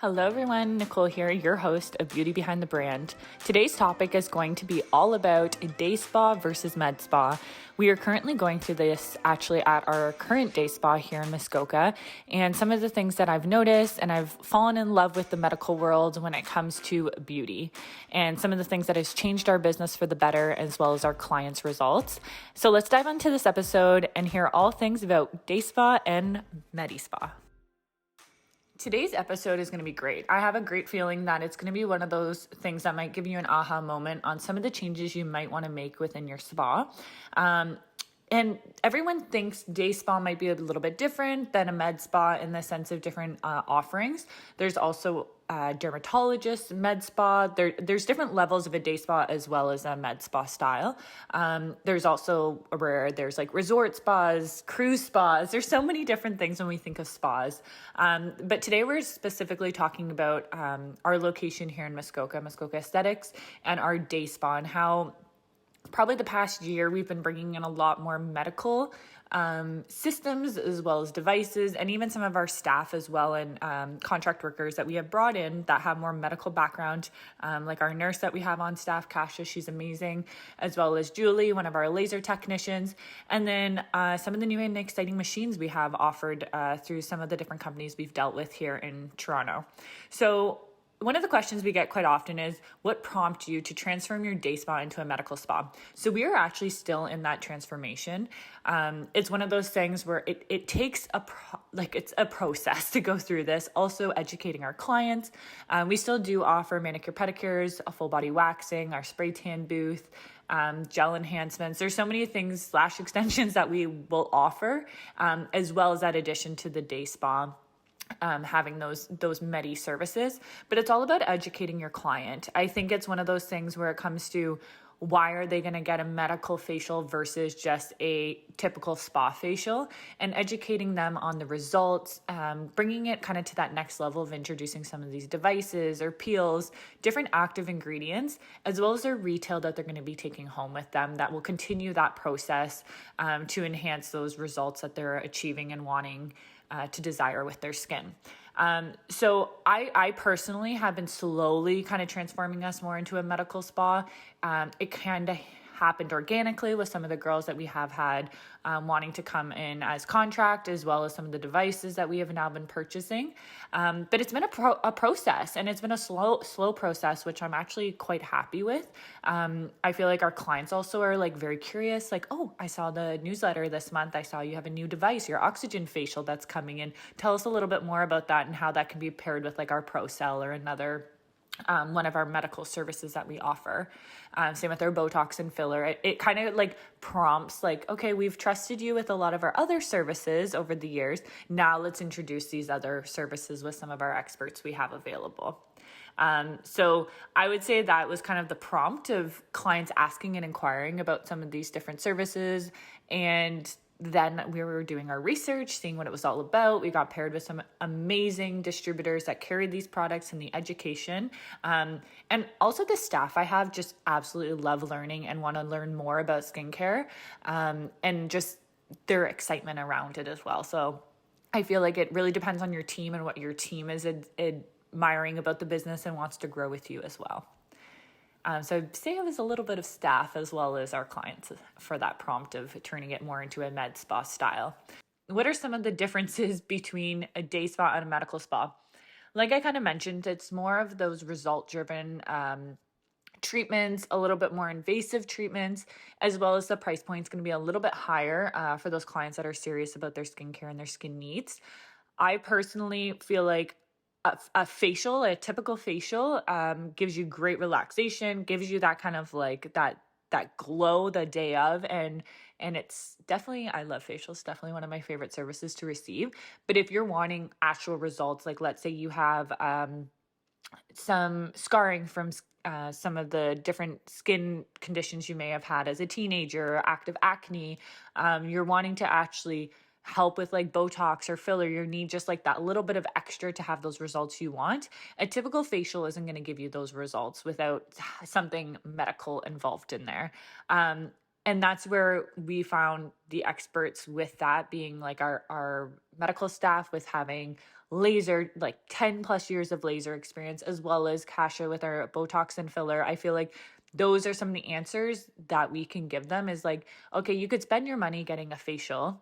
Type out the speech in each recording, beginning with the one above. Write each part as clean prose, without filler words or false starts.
Hello everyone, Nicole here, your host of Beauty Behind the Brand. Today's topic is going to be all about a day spa versus med spa. We are currently going through this actually at our current day spa here in Muskoka, and some of the things that I've noticed, and I've fallen in love with the medical world when it comes to beauty, and some of the things that has changed our business for the better as well as our clients' results. So let's dive into this episode and hear all things about day spa and Medi spa. Today's episode is going to be great. I have a great feeling that it's going to be one of those things that might give you an aha moment on some of the changes you might want to make within your spa. And everyone thinks day spa might be a little bit different than a med spa in the sense of different offerings. There's also dermatologist, med spa. There's different levels of a day spa as well as a med spa style. There's also where there's like resort spas, cruise spas. There's so many different things when we think of spas. But today we're specifically talking about our location here in Muskoka Aesthetics, and our day spa, and how probably the past year we've been bringing in a lot more medical systems as well as devices, and even some of our staff as well, and contract workers that we have brought in that have more medical background, like our nurse that we have on staff, Kasha, she's amazing, as well as Julie, one of our laser technicians, and then some of the new and exciting machines we have offered through some of the different companies we've dealt with here in Toronto. So one of the questions we get quite often is, what prompted you to transform your day spa into a medical spa? So we are actually still in that transformation. It's one of those things where it takes it's a process to go through this. Also educating our clients. We still do offer manicure pedicures, a full body waxing, our spray tan booth, gel enhancements. There's so many things, lash extensions that we will offer, as well as that addition to the day spa. Having those Medi services, but it's all about educating your client. I think it's one of those things where it comes to, why are they going to get a medical facial versus just a typical spa facial, and educating them on the results, bringing it kind of to that next level of introducing some of these devices or peels, different active ingredients, as well as their retail that they're going to be taking home with them that will continue that process to enhance those results that they're achieving and wanting to desire with their skin. So I personally have been slowly kind of transforming us more into a medical spa. It kind of happened organically with some of the girls that we have had wanting to come in as contract, as well as some of the devices that we have now been purchasing. But it's been a process, and it's been a slow process, which I'm actually quite happy with. I feel like our clients also are like very curious, like, oh, I saw the newsletter this month. I saw you have a new device, your oxygen facial that's coming in. Tell us a little bit more about that and how that can be paired with like our Pro Cell or another one of our medical services that we offer. Same with our Botox and filler. It kind of like prompts like, okay, we've trusted you with a lot of our other services over the years. Now let's introduce these other services with some of our experts we have available. So I would say that was kind of the prompt of clients asking and inquiring about some of these different services. And then we were doing our research, seeing what it was all about. We got paired with some amazing distributors that carried these products and the education. And also the staff I have just absolutely love learning and want to learn more about skincare, and just their excitement around it as well. So I feel like it really depends on your team and what your team is admiring about the business and wants to grow with you as well. So I'd say it was a little bit of staff as well as our clients for that prompt of turning it more into a med spa style. What are some of the differences between a day spa and a medical spa? Like I kind of mentioned, it's more of those result-driven treatments, a little bit more invasive treatments, as well as the price point is going to be a little bit higher for those clients that are serious about their skincare and their skin needs. I personally feel like a facial, a typical facial, gives you great relaxation, gives you that kind of like that glow the day of, and it's definitely, I love facials, definitely one of my favorite services to receive. But if you're wanting actual results, like let's say you have some scarring from some of the different skin conditions you may have had as a teenager, active acne, you're wanting to actually help with like Botox or filler, you need just like that little bit of extra to have those results you want. A typical facial isn't going to give you those results without something medical involved in there. And that's where we found the experts with that being like our medical staff with having laser, like 10 plus years of laser experience, as well as Kasha with our Botox and filler. I feel like those are some of the answers that we can give them is like, okay, you could spend your money getting a facial.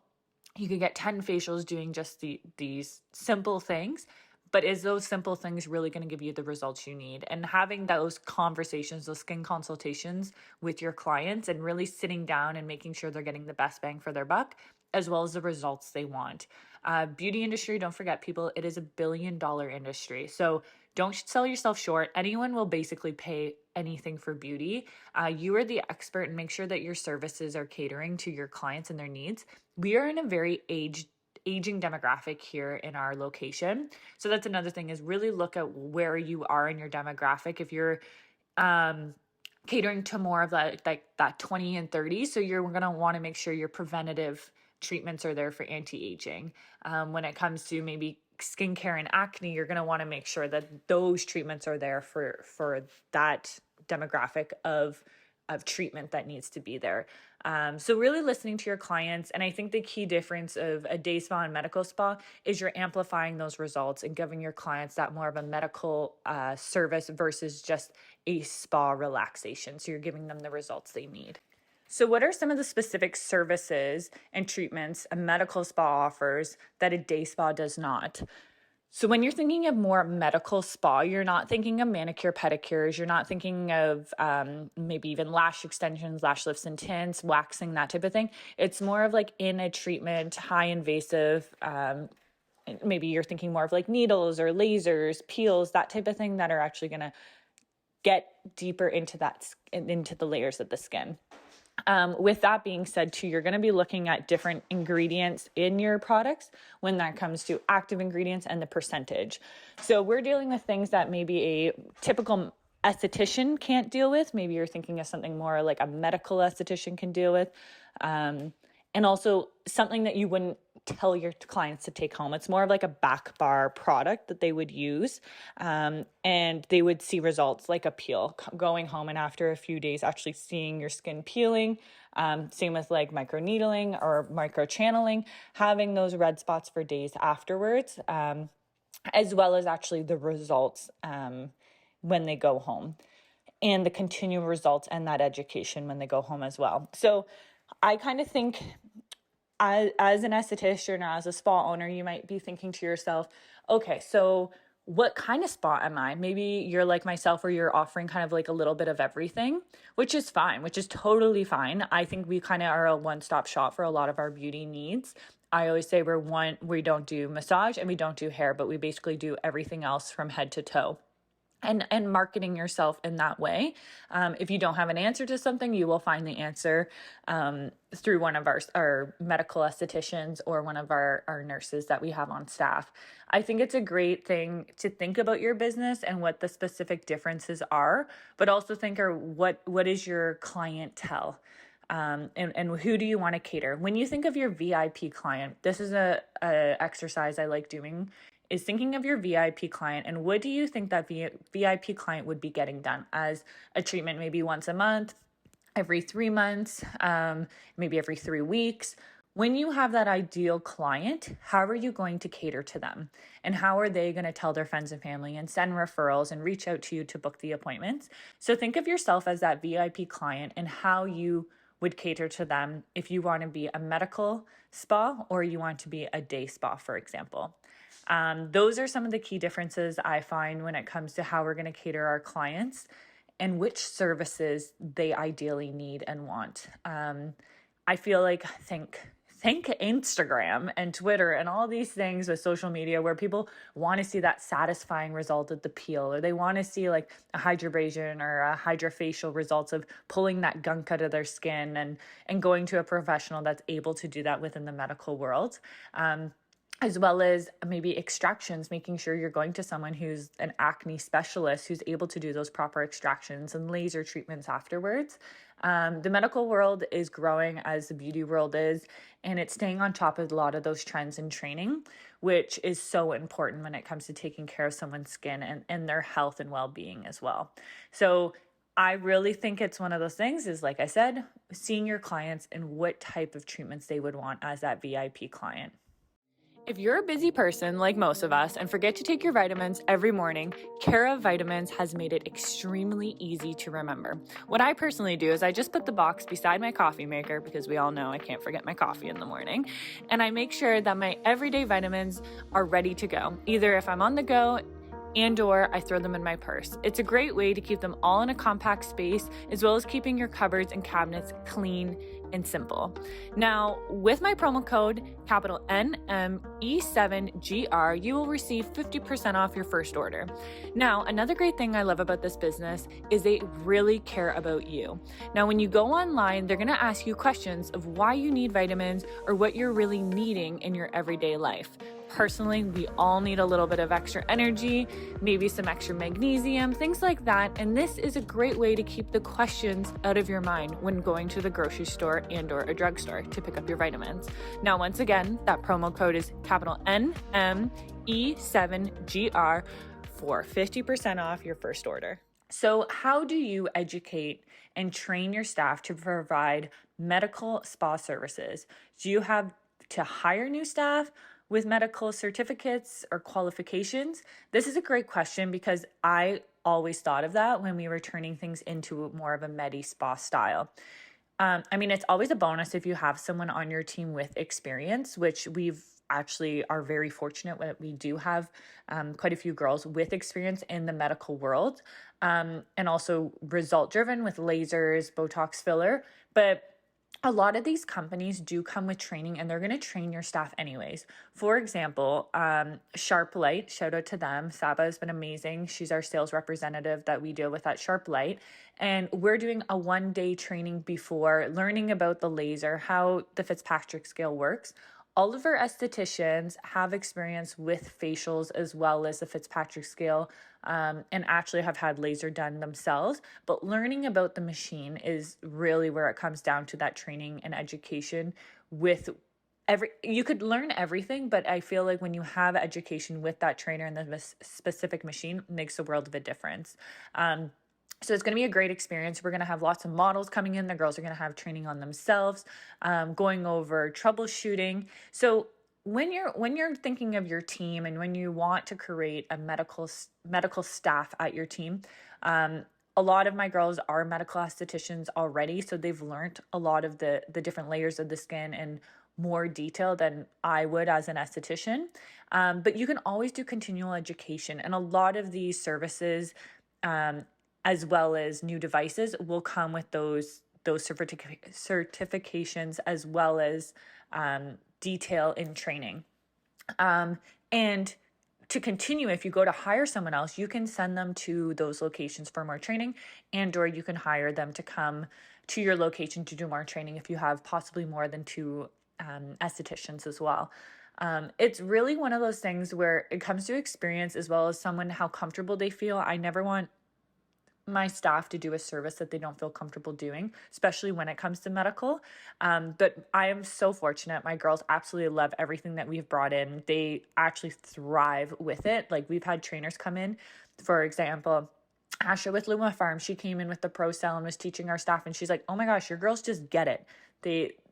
You could get 10 facials doing just these simple things, but is those simple things really going to give you the results you need? And having those conversations, those skin consultations with your clients and really sitting down and making sure they're getting the best bang for their buck, as well as the results they want. Beauty industry, don't forget, people, it is $1 billion industry. So don't sell yourself short. Anyone will basically pay anything for beauty. You are the expert, and make sure that your services are catering to your clients and their needs. We are in a very aging demographic here in our location. So that's another thing, is really look at where you are in your demographic. If you're catering to more of that 20 and 30, so you're going to want to make sure your preventative treatments are there for anti-aging. When it comes to maybe skincare and acne, you're going to want to make sure that those treatments are there for that demographic of treatment that needs to be there. So really listening to your clients. And I think the key difference of a day spa and medical spa is you're amplifying those results and giving your clients that more of a medical service versus just a spa relaxation. So you're giving them the results they need. So what are some of the specific services and treatments a medical spa offers that a day spa does not? So when you're thinking of more medical spa, you're not thinking of manicure, pedicures. You're not thinking of maybe even lash extensions, lash lifts and tints, waxing, that type of thing. It's more of like in a treatment, high invasive. Maybe you're thinking more of like needles or lasers, peels, that type of thing that are actually going to get deeper into the layers of the skin. With that being said too, you're going to be looking at different ingredients in your products when that comes to active ingredients and the percentage. So we're dealing with things that maybe a typical esthetician can't deal with. Maybe you're thinking of something more like a medical esthetician can deal with. And also something that you wouldn't tell your clients to take home. It's more of like a back bar product that they would use, and they would see results like a peel going home, and after a few days actually seeing your skin peeling. Same with like micro needling or micro channeling, having those red spots for days afterwards, as well as actually the results when they go home, and the continual results and that education when they go home as well. So I kind of think as an esthetician or as a spa owner, you might be thinking to yourself, okay, so what kind of spa am I? Maybe you're like myself, where you're offering kind of like a little bit of everything, which is fine, which is totally fine. I think we kind of are a one-stop shop for a lot of our beauty needs. I always say we don't do massage and we don't do hair, but we basically do everything else from head to toe. And marketing yourself in that way. If you don't have an answer to something, you will find the answer through one of our medical estheticians or one of our nurses that we have on staff. I think it's a great thing to think about your business and what the specific differences are, but also think what is your clientele? And who do you want to cater? When you think of your VIP client, this is a exercise I like doing, is thinking of your VIP client and what do you think that VIP client would be getting done as a treatment, maybe once a month, every 3 months, maybe every 3 weeks. When you have that ideal client, how are you going to cater to them? And how are they going to tell their friends and family and send referrals and reach out to you to book the appointments? So think of yourself as that VIP client and how you would cater to them if you want to be a medical spa or you want to be a day spa, for example. Those are some of the key differences I find when it comes to how we're going to cater our clients and which services they ideally need and want. I feel like think Instagram and Twitter and all these things with social media where people want to see that satisfying result of the peel, or they want to see like a hydrobrasion or a hydrofacial results of pulling that gunk out of their skin and going to a professional that's able to do that within the medical world. As well as maybe extractions, making sure you're going to someone who's an acne specialist who's able to do those proper extractions and laser treatments afterwards. The medical world is growing as the beauty world is, and it's staying on top of a lot of those trends and training, which is so important when it comes to taking care of someone's skin and their health and well-being as well. So I really think it's one of those things is, like I said, seeing your clients and what type of treatments they would want as that VIP client. If you're a busy person like most of us and forget to take your vitamins every morning, Cara Vitamins has made it extremely easy to remember. What I personally do is I just put the box beside my coffee maker, because we all know I can't forget my coffee in the morning, and I make sure that my everyday vitamins are ready to go. Either if I'm on the go and/or I throw them in my purse. It's a great way to keep them all in a compact space, as well as keeping your cupboards and cabinets clean and simple. Now, with my promo code capital NME7GR, you will receive 50% off your first order. Now, another great thing I love about this business is they really care about you. Now, when you go online, they're going to ask you questions of why you need vitamins or what you're really needing in your everyday life. Personally, we all need a little bit of extra energy, maybe some extra magnesium, things like that. And this is a great way to keep the questions out of your mind when going to the grocery store and/or a drugstore to pick up your vitamins. Now, once again, that promo code is capital NME7GR for 50% off your first order. So how do you educate and train your staff to provide medical spa services? Do you have to hire new staff with medical certificates or qualifications? This is a great question, because I always thought of that when we were turning things into more of a Medi spa style. It's always a bonus if you have someone on your team with experience, which we've actually are very fortunate that we do have quite a few girls with experience in the medical world, and also result driven with lasers, Botox filler. But a lot of these companies do come with training, and they're going to train your staff anyways. For example, Sharp Light, shout out to them. Saba has been amazing. She's our sales representative that we deal with at Sharp Light. And we're doing a 1-day training before, learning about the laser, how the Fitzpatrick scale works. All of our estheticians have experience with facials as well as the Fitzpatrick scale, and actually have had laser done themselves. But learning about the machine is really where it comes down to that training and education. You could learn everything, but I feel like when you have education with that trainer and the specific machine, it makes a world of a difference. So it's going to be a great experience. We're going to have lots of models coming in. The girls are going to have training on themselves, going over troubleshooting. So when you're thinking of your team and when you want to create a medical staff at your team, a lot of my girls are medical estheticians already, so they've learned a lot of the different layers of the skin in more detail than I would as an esthetician. But you can always do continual education, and a lot of these services, as well as new devices, will come with those certifications, as well as detail in training. And to continue, if you go to hire someone else, you can send them to those locations for more training, and/or you can hire them to come to your location to do more training if you have possibly more than 2 estheticians as well. It's really one of those things where it comes to experience as well as someone, how comfortable they feel. I never want my staff to do a service that they don't feel comfortable doing, especially when it comes to medical. But I am so fortunate. My girls absolutely love everything that we've brought in. They actually thrive with it. Like, we've had trainers come in, for example, Asha with Luma Farm, she came in with the Pro Cell and was teaching our staff, and she's like, oh my gosh, your girls just get it.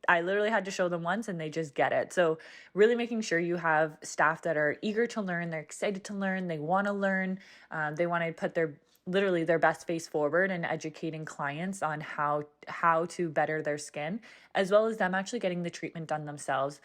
I literally had to show them once and they just get it. So really making sure you have staff that are eager to learn, they're excited to learn, they want to learn, they want to put their best face forward and educating clients on how to better their skin, as well as them actually getting the treatment done themselves.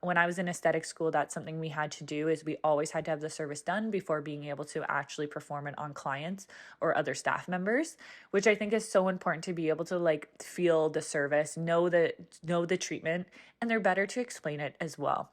When I was in aesthetic school, that's something we had to do, is we always had to have the service done before being able to actually perform it on clients or other staff members, which I think is so important, to be able to feel the service, know the treatment, and they're better to explain it as well.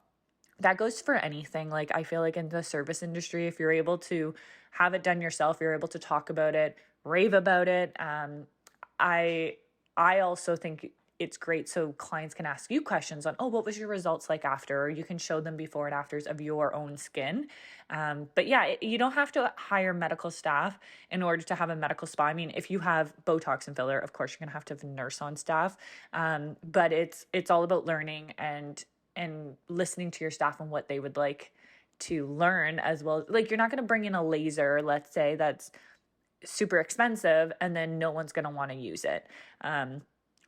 That goes for anything. I feel like in the service industry, if you're able to have it done yourself, you're able to talk about it, rave about it. I also think it's great so clients can ask you questions on, what was your results like after? Or you can show them before and afters of your own skin. But yeah, you don't have to hire medical staff in order to have a medical spa. If you have Botox and filler, of course, you're going to have a nurse on staff. But it's all about learning and listening to your staff and what they would like to learn as well. You're not going to bring in a laser, let's say, that's super expensive and then no one's going to want to use it.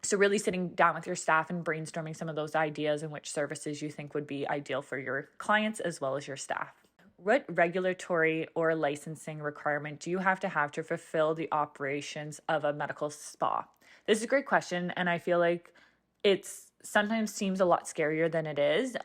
So really sitting down with your staff and brainstorming some of those ideas and which services you think would be ideal for your clients as well as your staff. What regulatory or licensing requirement do you have to fulfill the operations of a medical spa? This is a great question, and I feel like it's sometimes seems a lot scarier than it is.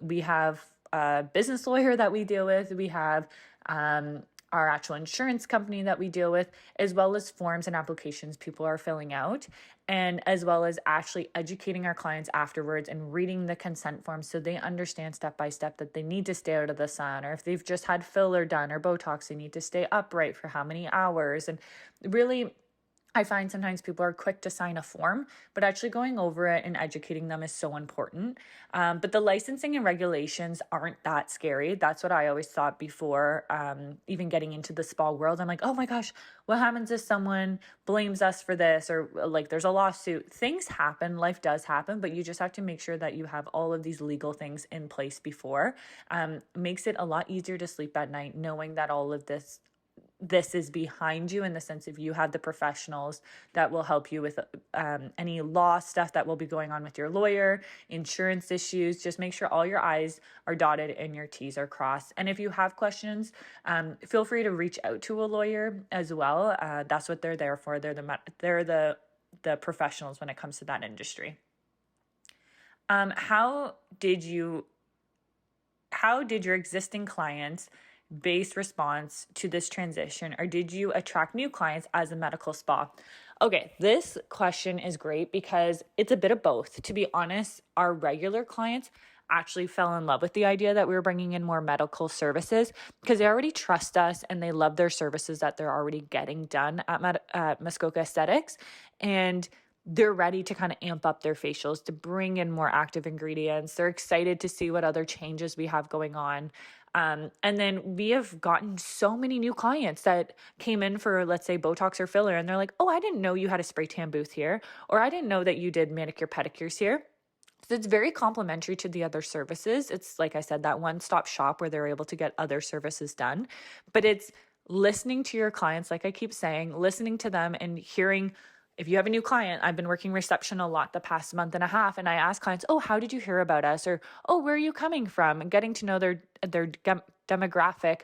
We have a business lawyer that we deal with. We have our actual insurance company that we deal with, as well as forms and applications people are filling out, and as well as actually educating our clients afterwards and reading the consent forms so they understand step by step that they need to stay out of the sun, or if they've just had filler done or Botox, they need to stay upright for how many hours. And really, I find sometimes people are quick to sign a form, but actually going over it and educating them is so important. But the licensing and regulations aren't that scary. That's what I always thought before even getting into the spa world. I'm like, oh my gosh, what happens if someone blames us for this, or like there's a lawsuit? Things happen, life does happen, but you just have to make sure that you have all of these legal things in place before. Makes it a lot easier to sleep at night knowing that all of this is behind you, in the sense of you have the professionals that will help you with any law stuff that will be going on with your lawyer, insurance issues. Just make sure all your I's are dotted and your T's are crossed. And if you have questions, feel free to reach out to a lawyer as well. That's what they're there for. They're the professionals when it comes to that industry. How did your existing clients base response to this transition, or did you attract new clients as a medical spa? Okay, this question is great because it's a bit of both. To be honest, our regular clients actually fell in love with the idea that we were bringing in more medical services because they already trust us and they love their services that they're already getting done at Muskoka Aesthetics. And they're ready to kind of amp up their facials, to bring in more active ingredients. They're excited to see what other changes we have going on. And then we have gotten so many new clients that came in for, let's say, Botox or filler, and they're like, oh, I didn't know you had a spray tan booth here, or I didn't know that you did manicure pedicures here. So it's very complementary to the other services. It's, like I said, that one-stop shop where they're able to get other services done. But it's listening to your clients, like I keep saying, listening to them and hearing. If you have a new client, I've been working reception a lot the past month and a half, and I ask clients, oh, how did you hear about us? Or, oh, where are you coming from? And getting to know their demographic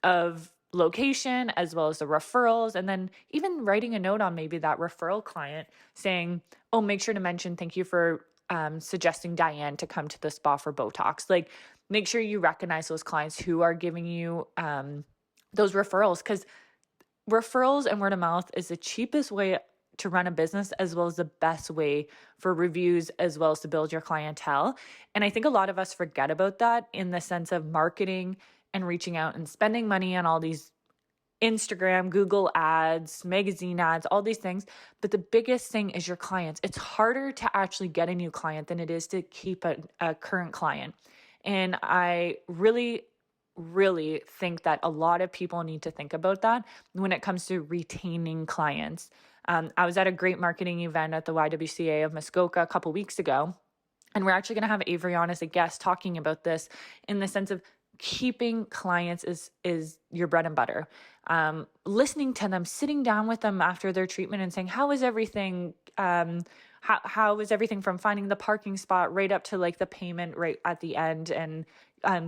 of location, as well as the referrals. And then even writing a note on maybe that referral client saying, oh, make sure to mention, thank you for suggesting Diane to come to the spa for Botox. Like, make sure you recognize those clients who are giving you those referrals, because referrals and word of mouth is the cheapest way to run a business, as well as the best way for reviews, as well as to build your clientele. And I think a lot of us forget about that in the sense of marketing and reaching out and spending money on all these Instagram, Google ads, magazine ads, all these things. But the biggest thing is your clients. It's harder to actually get a new client than it is to keep a current client. And I really think that a lot of people need to think about that when it comes to retaining clients. I was at a great marketing event at the YWCA of Muskoka a couple weeks ago, and we're actually going to have Avery on as a guest talking about this in the sense of keeping clients is your bread and butter. Listening to them, sitting down with them after their treatment and saying, how is everything? How is everything from finding the parking spot right up to like the payment right at the end, and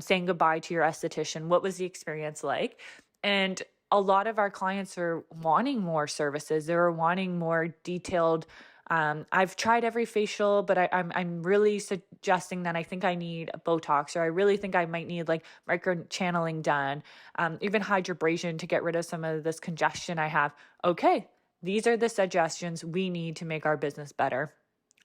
saying goodbye to your esthetician? What was the experience like? And a lot of our clients are wanting more services. They're wanting more detailed. I've tried every facial, but I'm really suggesting that I think I need Botox, or I really think I might need like micro channeling done, even hydrobrasion to get rid of some of this congestion I have. Okay, these are the suggestions we need to make our business better.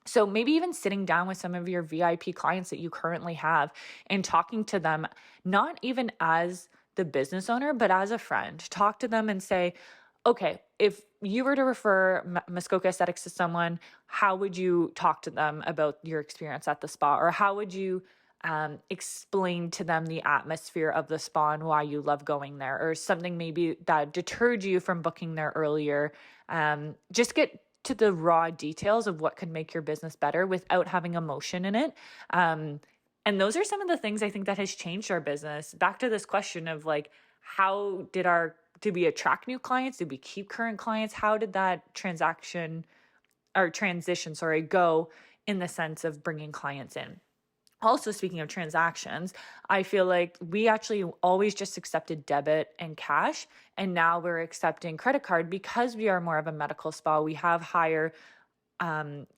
So maybe even sitting down with some of your VIP clients that you currently have and talking to them, not even as the business owner, but as a friend. Talk to them and say, okay, if you were to refer Muskoka Aesthetics to someone, how would you talk to them about your experience at the spa? Or how would you explain to them the atmosphere of the spa and why you love going there? Or something maybe that deterred you from booking there earlier. Just get to the raw details of what could make your business better without having emotion in it. And those are some of the things I think that has changed our business. Back to this question of like, how did our did we attract new clients? Did we keep current clients? How did that transition, go in the sense of bringing clients in? Also, speaking of transactions, I feel like we actually always just accepted debit and cash, and now we're accepting credit card because we are more of a medical spa. We have higher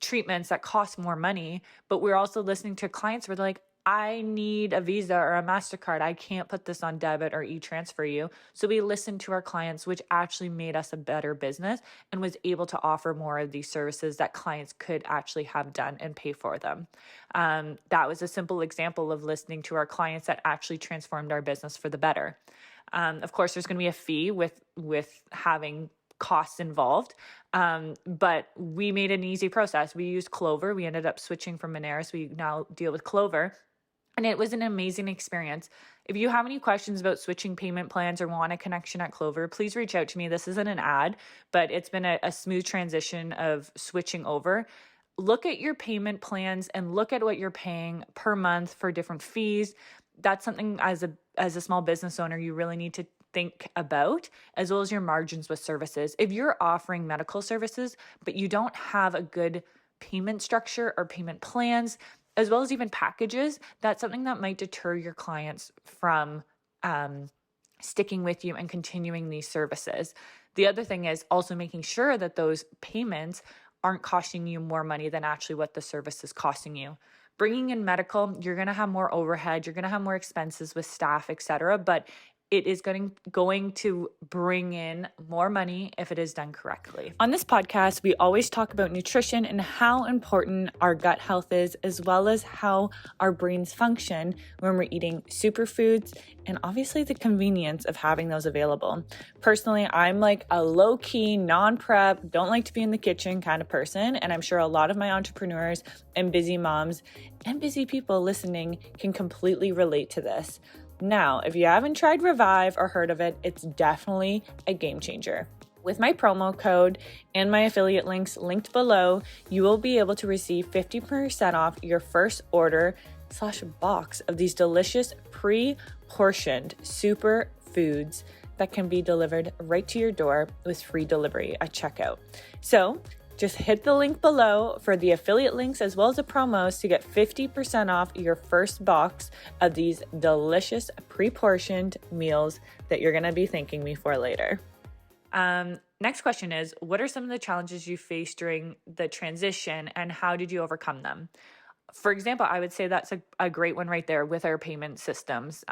treatments that cost more money, but we're also listening to clients where they're like, I need a Visa or a MasterCard. I can't put this on debit or e-transfer you. So we listened to our clients, which actually made us a better business and was able to offer more of these services that clients could actually have done and pay for them. That was a simple example of listening to our clients that actually transformed our business for the better. Of course, there's going to be a fee with having costs involved. But we made an easy process. We used Clover. We ended up switching from Monero, so we now deal with Clover. And it was an amazing experience. If you have any questions about switching payment plans or want a connection at Clover, please reach out to me. This isn't an ad, but it's been a smooth transition of switching over. Look at your payment plans and look at what you're paying per month for different fees. That's something as a small business owner you really need to think about, as well as your margins with services. If you're offering medical services, but you don't have a good payment structure or payment plans, as well as even packages, that's something that might deter your clients from sticking with you and continuing these services. The other thing is also making sure that those payments aren't costing you more money than actually what the service is costing you. Bringing in medical, you're going to have more overhead, you're going to have more expenses with staff, etc. But it is going to bring in more money if it is done correctly. On this podcast, we always talk about nutrition and how important our gut health is, as well as how our brains function when we're eating superfoods, and obviously the convenience of having those available. Personally, I'm like a low-key, non-prep, don't like to be in the kitchen kind of person, and I'm sure a lot of my entrepreneurs and busy moms and busy people listening can completely relate to this. Now, if you haven't tried Revive or heard of it, it's definitely a game changer. With my promo code and my affiliate links linked below, you will be able to receive 50% off your first order / box of these delicious pre-portioned superfoods that can be delivered right to your door with free delivery at checkout. So just hit the link below for the affiliate links as well as the promos to get 50% off your first box of these delicious pre-portioned meals that you're going to be thanking me for later. Next question is, what are some of the challenges you faced during the transition and how did you overcome them? For example, I would say that's a great one right there with our payment systems.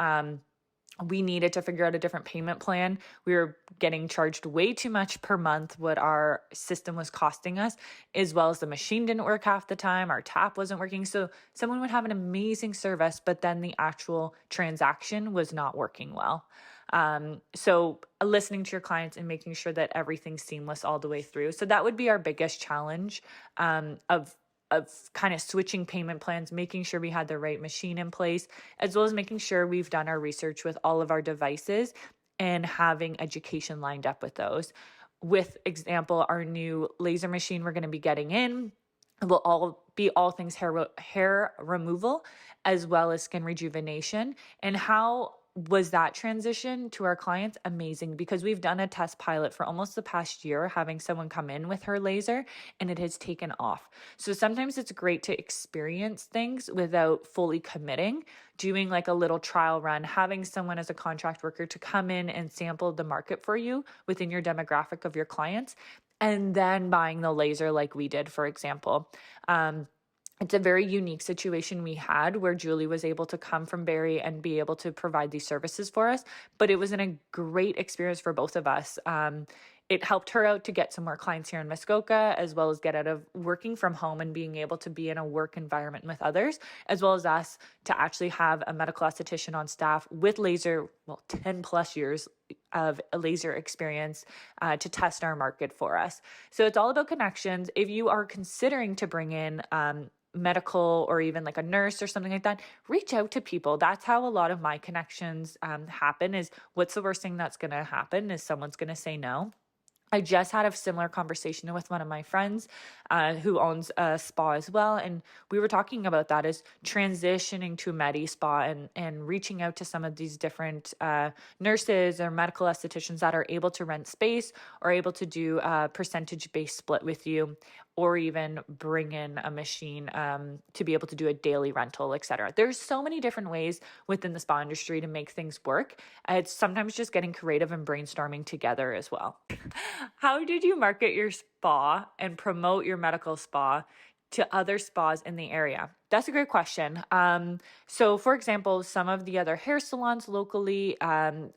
We needed to figure out a different payment plan. We were getting charged way too much per month what our system was costing us, as well as the machine didn't work half the time. Our tap wasn't working. So someone would have an amazing service, but then the actual transaction was not working well. So listening to your clients and making sure that everything's seamless all the way through. So that would be our biggest challenge of kind of switching payment plans, making sure we had the right machine in place, as well as making sure we've done our research with all of our devices and having education lined up with those. With example, our new laser machine we're going to be getting in will all things hair removal, as well as skin rejuvenation. And how was that transition to our clients? Amazing, because we've done a test pilot for almost the past year, having someone come in with her laser, and it has taken off. So sometimes it's great to experience things without fully committing, doing like a little trial run, having someone as a contract worker to come in and sample the market for you within your demographic of your clients, and then buying the laser like we did, for example. It's a very unique situation we had where Julie was able to come from Barrie and be able to provide these services for us, but it was a great experience for both of us. It helped her out to get some more clients here in Muskoka, as well as get out of working from home and being able to be in a work environment with others, as well as us to actually have a medical esthetician on staff with 10 plus years of a laser experience to test our market for us. So it's all about connections. If you are considering to bring in medical or even like a nurse or something like that, reach out to people. That's how a lot of my connections happen. Is what's the worst thing that's going to happen is someone's going to say no. I just had a similar conversation with one of my friends who owns a spa as well. And we were talking about that as transitioning to a Medi spa and reaching out to some of these different nurses or medical estheticians that are able to rent space or able to do a percentage-based split with you, or even bring in a machine to be able to do a daily rental, etc. There's so many different ways within the spa industry to make things work. It's sometimes just getting creative and brainstorming together as well. How did you market your spa and promote your medical spa to other spas in the area? That's a great question. So for example, some of the other hair salons locally,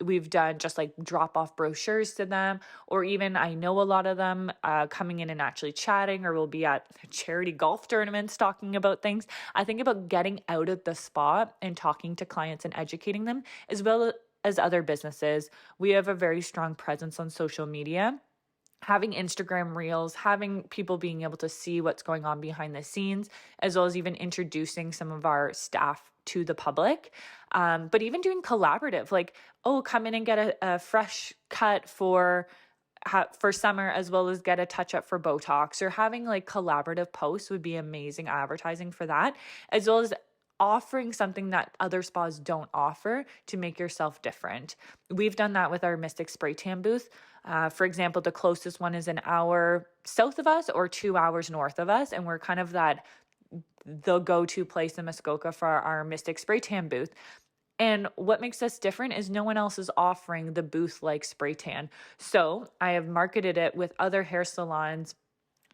we've done just like drop off brochures to them, or even I know a lot of them coming in and actually chatting, or we'll be at charity golf tournaments talking about things. I think about getting out of the spa and talking to clients and educating them, as well as other businesses. We have a very strong presence on social media. Having Instagram reels, having people being able to see what's going on behind the scenes, as well as even introducing some of our staff to the public. But even doing collaborative, like, oh, come in and get a fresh cut for summer, as well as get a touch up for Botox, or having like collaborative posts would be amazing advertising for that, as well as offering something that other spas don't offer to make yourself different. We've done that with our Mystic Spray Tan booth. For example, the closest one is an hour south of us or 2 hours north of us. And we're kind of the go-to place in Muskoka for our Mystic Spray Tan booth. And what makes us different is no one else is offering the booth like spray tan. So I have marketed it with other hair salons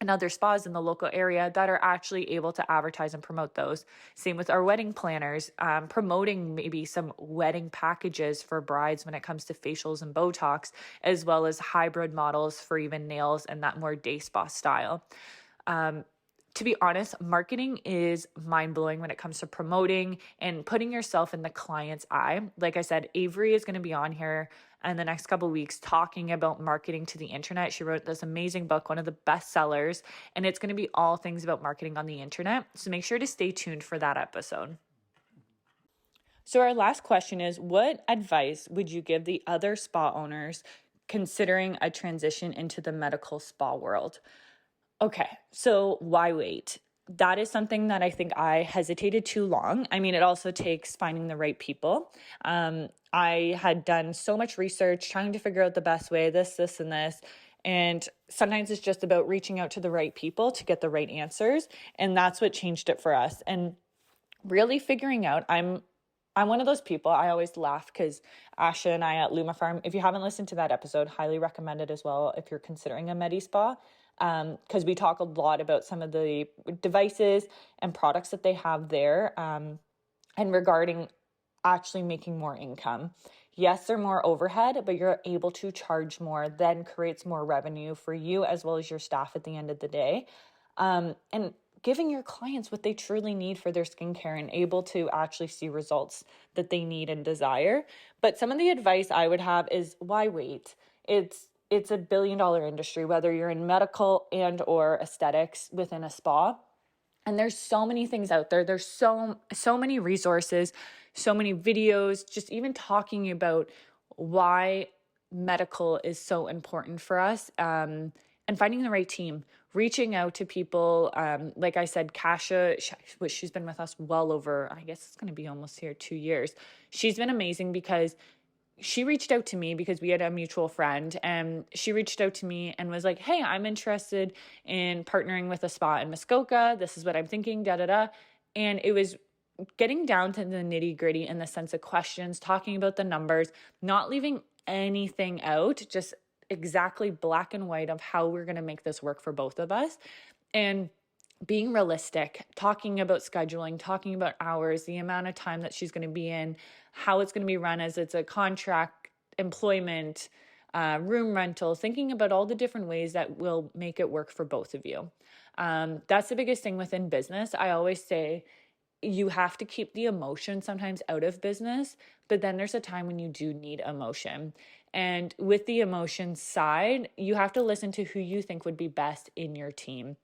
and other spas in the local area that are actually able to advertise and promote those. Same with our wedding planners, promoting maybe some wedding packages for brides when it comes to facials and Botox, as well as hybrid models for even nails and that more day spa style. To be honest, marketing is mind-blowing when it comes to promoting and putting yourself in the client's eye. Like I said, Avery is going to be on here in the next couple of weeks talking about marketing to the internet. She wrote this amazing book, one of the best sellers, and it's going to be all things about marketing on the internet. So make sure to stay tuned for that episode. So our last question is, what advice would you give the other spa owners considering a transition into the medical spa world? Okay, so why wait? That is something that I think I hesitated too long. I mean, it also takes finding the right people. I had done so much research, trying to figure out the best way, this, and this. And sometimes it's just about reaching out to the right people to get the right answers. And that's what changed it for us. And really figuring out, I'm one of those people. I always laugh because Asha and I at Luma Farm, if you haven't listened to that episode, highly recommend it as well if you're considering a Medi spa. Because we talk a lot about some of the devices and products that they have there, and regarding actually making more income. Yes, they're more overhead, but you're able to charge more, then creates more revenue for you as well as your staff at the end of the day. And giving your clients what they truly need for their skincare and able to actually see results that they need and desire. But some of the advice I would have is, why wait? It's a $1 billion industry, whether you're in medical and or aesthetics within a spa. And there's so many things out there. There's so many resources, so many videos, just even talking about why medical is so important for us, and finding the right team, reaching out to people. Like I said, Kasha, she's been with us well over, I guess it's going to be almost here 2 years. She's been amazing because she reached out to me because we had a mutual friend, and she reached out to me and was like, hey, I'm interested in partnering with a spa in Muskoka. This is what I'm thinking, da-da-da. And it was getting down to the nitty gritty in the sense of questions, talking about the numbers, not leaving anything out, just exactly black and white of how we're going to make this work for both of us. And being realistic, talking about scheduling, talking about hours, the amount of time that she's going to be in, how it's going to be run as it's a contract, employment, room rental, thinking about all the different ways that will make it work for both of you. That's the biggest thing within business. I always say you have to keep the emotion sometimes out of business, but then there's a time when you do need emotion. And with the emotion side, you have to listen to who you think would be best in your team.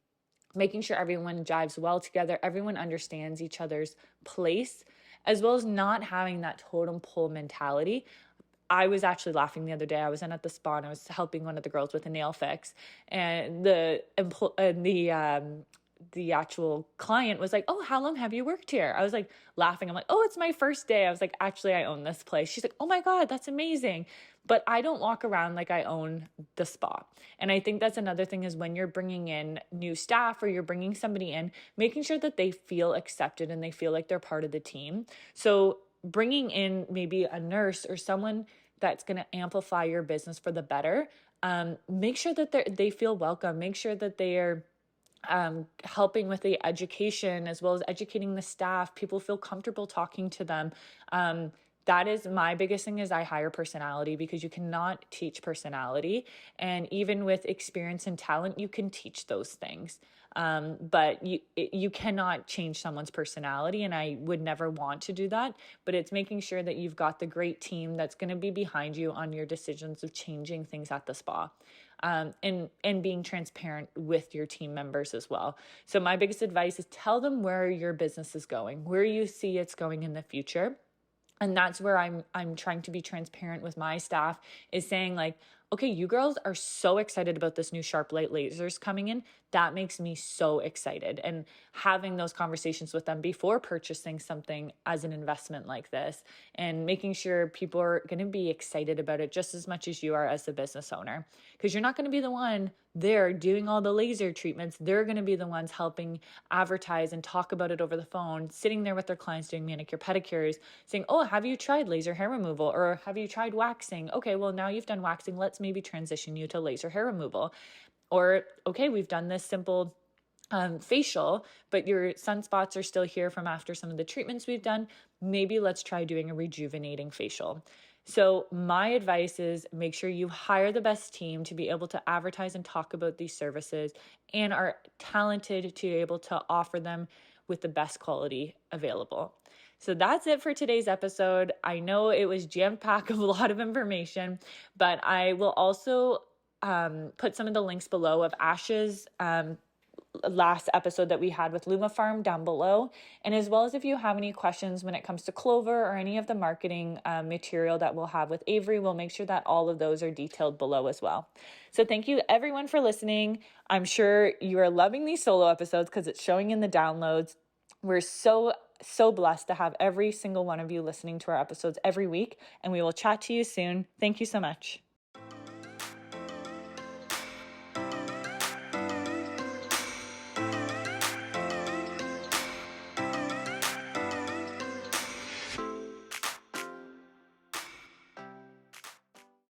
Making sure everyone jives well together, everyone understands each other's place, as well as not having that totem pole mentality. I was actually laughing the other day. I was in at the spa and I was helping one of the girls with a nail fix, and the actual client was like, "Oh, how long have you worked here?" I was like laughing. I'm like, "Oh, it's my first day." I was like, "Actually, I own this place." She's like, "Oh my God, that's amazing." But I don't walk around like I own the spa. And I think that's another thing, is when you're bringing in new staff or you're bringing somebody in, making sure that they feel accepted and they feel like they're part of the team. So bringing in maybe a nurse or someone that's going to amplify your business for the better, make sure that they feel welcome. Make sure that they are helping with the education as well as educating the staff. People feel comfortable talking to them. That is my biggest thing, is I hire personality, because you cannot teach personality. And even with experience and talent, you can teach those things. But you cannot change someone's personality, and I would never want to do that. But it's making sure that you've got the great team that's going to be behind you on your decisions of changing things at the spa. And being transparent with your team members as well. So my biggest advice is tell them where your business is going, where you see it's going in the future. And that's where I'm trying to be transparent with my staff, is saying like, okay, you girls are so excited about this new sharp light lasers coming in. That makes me so excited. And having those conversations with them before purchasing something as an investment like this, and making sure people are going to be excited about it just as much as you are as the business owner. Because you're not going to be the one there doing all the laser treatments. They're going to be the ones helping advertise and talk about it over the phone, sitting there with their clients doing manicure pedicures, saying, "Oh, have you tried laser hair removal? Or have you tried waxing? Okay, well, now you've done waxing. Let's maybe transition you to laser hair removal." Or, okay, we've done this simple facial, but your sunspots are still here from after some of the treatments we've done. Maybe let's try doing a rejuvenating facial. So my advice is make sure you hire the best team to be able to advertise and talk about these services, and are talented to be able to offer them with the best quality available. So that's it for today's episode. I know it was jam-packed of a lot of information, but I will also put some of the links below of Ash's last episode that we had with Luma Farm down below. And as well as if you have any questions when it comes to Clover or any of the marketing material that we'll have with Avery, we'll make sure that all of those are detailed below as well. So thank you everyone for listening. I'm sure you are loving these solo episodes because it's showing in the downloads. We're so blessed to have every single one of you listening to our episodes every week, and we will chat to you soon. Thank you so much.